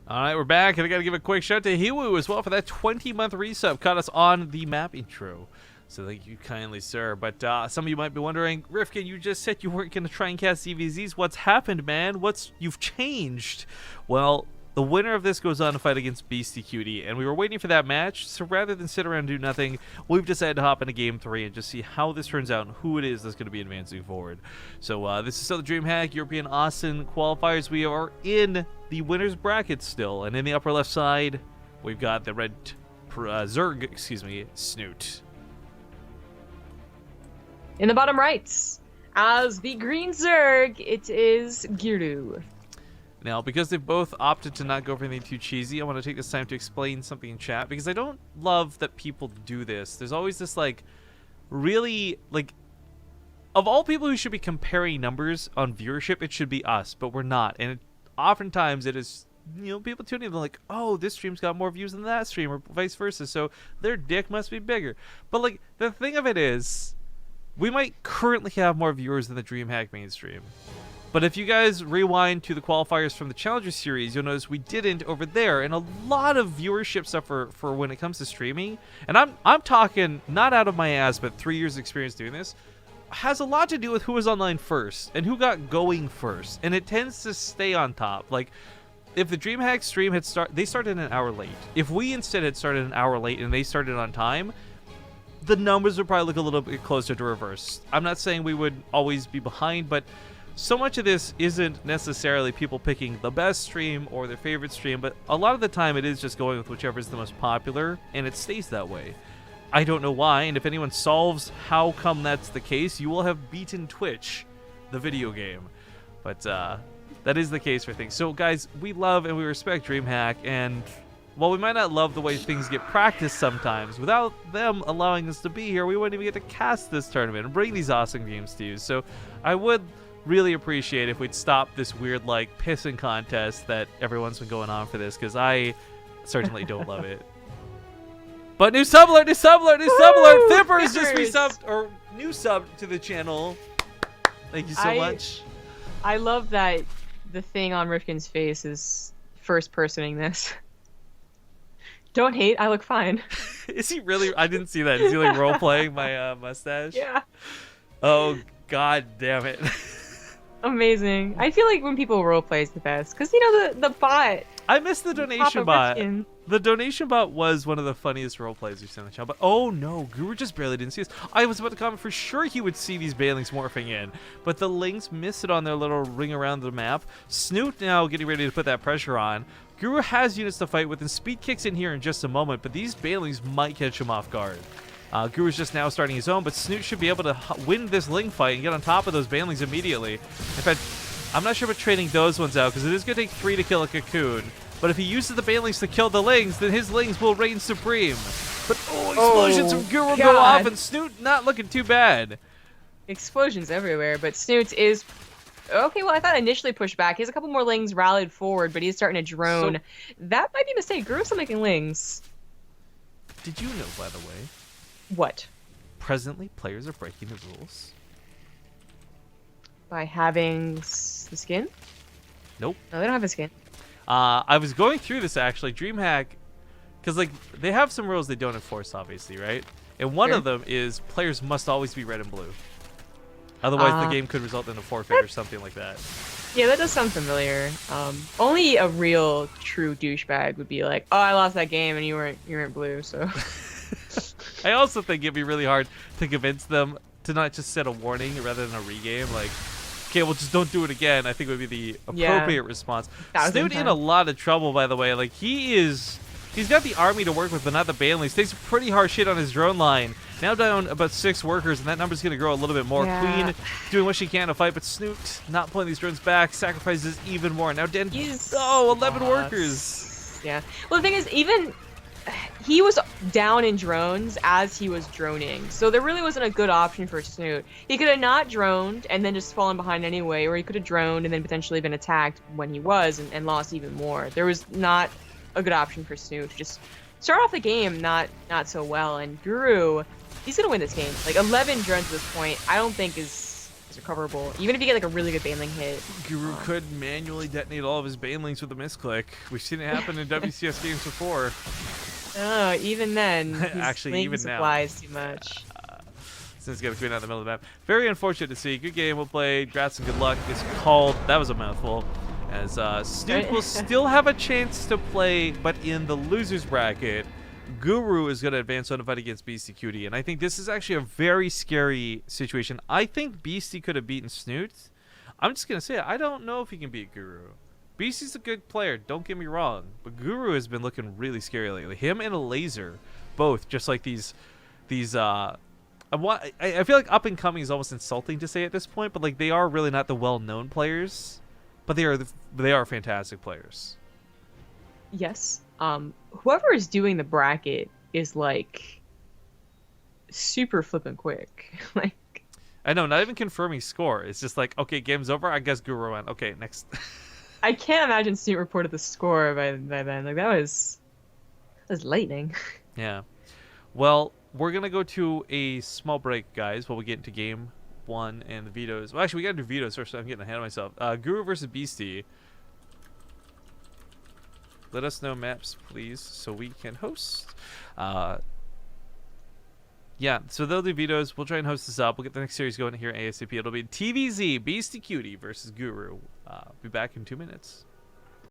All right, we're back, and I got to give a quick shout out to Hiwu as well for that 20-month resub. Caught us on the map intro. So thank you kindly, sir. But some of you might be wondering, Rifkin, you just said you weren't going to try and cast ZvZs. What's happened, man? You've changed? Well, the winner of this goes on to fight against Beastie Cutie, and we were waiting for that match, so rather than sit around and do nothing, we've decided to hop into Game 3 and just see how this turns out and who it is that's going to be advancing forward. So this is still the DreamHack European Austin qualifiers. We are in the winner's bracket still, and in the upper left side, we've got the red Snute. In the bottom right, as the green Zerg, it is Giru. Now, because they've both opted to not go for anything too cheesy, I want to take this time to explain something in chat, because I don't love that people do this. There's always this, really, of all people who should be comparing numbers on viewership, it should be us, but we're not. And oftentimes it is, people tuning in, they're like, oh, this stream's got more views than that stream, or vice versa, so their dick must be bigger. But, the thing of it is, we might currently have more viewers than the DreamHack mainstream. But if you guys rewind to the qualifiers from the Challenger series, you'll notice we didn't over there, and a lot of viewership stuff for when it comes to streaming, and I'm talking not out of my ass, but 3 years experience doing this, has a lot to do with who was online first and who got going first, and it tends to stay on top. If the DreamHack stream they started an hour late. If we instead had started an hour late and they started on time, the numbers would probably look a little bit closer to reverse. I'm not saying we would always be behind, but so much of this isn't necessarily people picking the best stream or their favorite stream, but a lot of the time it is just going with whichever is the most popular, and it stays that way. I don't know why, and if anyone solves how come that's the case, you will have beaten Twitch, the video game. But that is the case for things. So guys, we love and we respect DreamHack, and while we might not love the way things get practiced sometimes, without them allowing us to be here, we wouldn't even get to cast this tournament and bring these awesome games to you. So I would really appreciate if we'd stop this weird pissing contest that everyone's been going on for this, because I certainly don't love it. But new sub alert! Thipper is just resubbed, or new sub to the channel. Thank you so much. I love that the thing on Rifkin's face is first personing this. Don't hate, I look fine. Is he really? I didn't see that. Is he role playing my mustache? Yeah. Oh god damn it. Amazing. I feel like when people roleplay is the best, because the bot. I missed the donation bot. The donation bot was one of the funniest roleplays we've seen on the channel. But oh no, Guru just barely didn't see us. I was about to comment for sure he would see these Banelings morphing in, but the Lings missed it on their little ring around the map. Snute now getting ready to put that pressure on. Guru has units to fight with, and speed kicks in here in just a moment, but these Banelings might catch him off guard. Guru's just now starting his own, but Snute should be able to win this Ling fight and get on top of those Banelings immediately. In fact, I'm not sure about trading those ones out, because it is going to take 3 to kill a Cocoon. But if he uses the Banelings to kill the Lings, then his Lings will reign supreme. But explosions from Guru go off, and Snute not looking too bad. Explosions everywhere, but Snute is... Okay, well, I thought initially pushed back. He has a couple more Lings rallied forward, but he's starting to drone. So, that might be a mistake. Guru's still making Lings. Did you know, by the way... What? Presently, players are breaking the rules. By having the skin? Nope. No, they don't have a skin. I was going through this, actually. DreamHack, because, they have some rules they don't enforce, obviously, right? And one of them is players must always be red and blue. Otherwise, the game could result in a forfeit or something like that. Yeah, that does sound familiar. Only a real, true douchebag would be like, oh, I lost that game and you weren't blue, so... I also think it'd be really hard to convince them to not just set a warning rather than a regame. Okay, well, just don't do it again. I think would be the appropriate response. Snute in a lot of trouble, by the way. He's got the army to work with, but not the Banelings. Takes pretty hard shit on his drone line. Now down about 6 workers, and that number's going to grow a little bit more. Yeah. Queen doing what she can to fight, but Snute not pulling these drones back. Sacrifices even more. Now Den... 11 workers. Yeah. Well, the thing is, even... He was down in drones as he was droning, so there really wasn't a good option for Snute. He could have not droned and then just fallen behind anyway, or he could have droned and then potentially been attacked when he was and lost even more. There was not a good option for Snute to just start off the game not so well, and Guru, he's gonna win this game. 11 drones at this point, I don't think is It's recoverable. Even if you get like a really good Baneling hit. Guru could manually detonate all of his Banelings with a misclick. We've seen it happen in WCS games before. Oh, even then, he's Actually, making even now. supplies too much. Since got a queen out in the middle of the map. Very unfortunate to see. Good game, we'll play. Grats and good luck. It's called, that was a mouthful. As Snute will still have a chance to play, but in the loser's bracket, Guru is going to advance on a fight against Beastie Cutie. And I think this is actually a very scary situation. I think Beastie could have beaten Snute. I'm just going to say it. I don't know if he can beat Guru. Beastie's a good player, don't get me wrong. But Guru has been looking really scary lately. Him and a laser, both, just like these I feel like up and coming is almost insulting to say at this point, but like they are really not the well-known players, but they are fantastic players. Yes. Whoever is doing the bracket is like super flippin' quick. Like, I know, not even confirming score. It's just like, okay, game's over. I guess Guru won. Okay, next. I can't imagine Snute reported the score by then. Like that was lightning. Yeah. Well, we're gonna go to a small break, guys, while we get into game 1 and the vetoes. Well, actually, we gotta do vetoes first. So I'm getting ahead of myself. Guru versus Beastie. Let us know maps, please, so we can host. Yeah, so they'll do vetoes. We'll try and host this up. We'll get the next series going here at ASAP. It'll be TVZ, Beastie Cutie versus Guru. Be back in 2 minutes.